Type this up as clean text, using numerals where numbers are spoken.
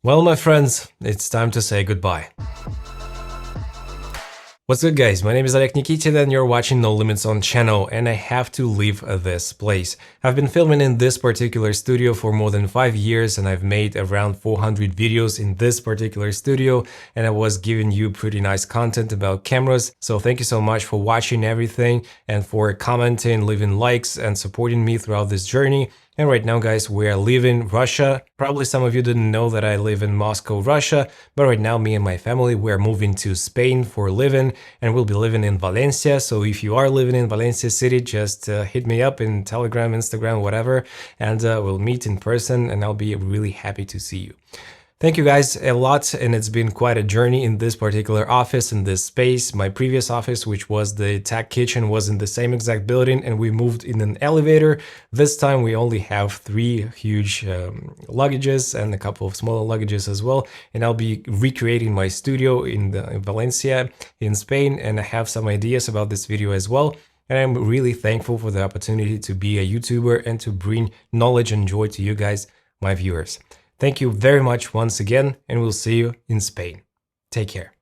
Well, my friends, it's time to say goodbye. What's good, guys? My name is Oleg Nikitin and you're watching No Limits On channel, and I have to leave this place. I've been filming in this particular studio for more than 5 years and I've made around 400 videos in this particular studio, and I was giving you pretty nice content about cameras. So thank you so much for watching everything and for commenting, leaving likes and supporting me throughout this journey. And right now, guys, we are leaving Russia. Probably some of you didn't know that I live in Moscow, Russia, but right now me and my family, we're moving to Spain for living, and we'll be living in Valencia. So if you are living in Valencia city, just hit me up in Telegram, Instagram, whatever, and we'll meet in person, and I'll be really happy to see you. Thank you guys a lot, and it's been quite a journey in this particular office, in this space. My previous office, which was the tech kitchen, was in the same exact building, and we moved in an elevator. This time we only have 3 huge luggages and a couple of smaller luggages as well, and I'll be recreating my studio in Valencia in Spain, and I have some ideas about this video as well. And I'm really thankful for the opportunity to be a YouTuber and to bring knowledge and joy to you guys, my viewers. Thank you very much once again, and we'll see you in Spain. Take care.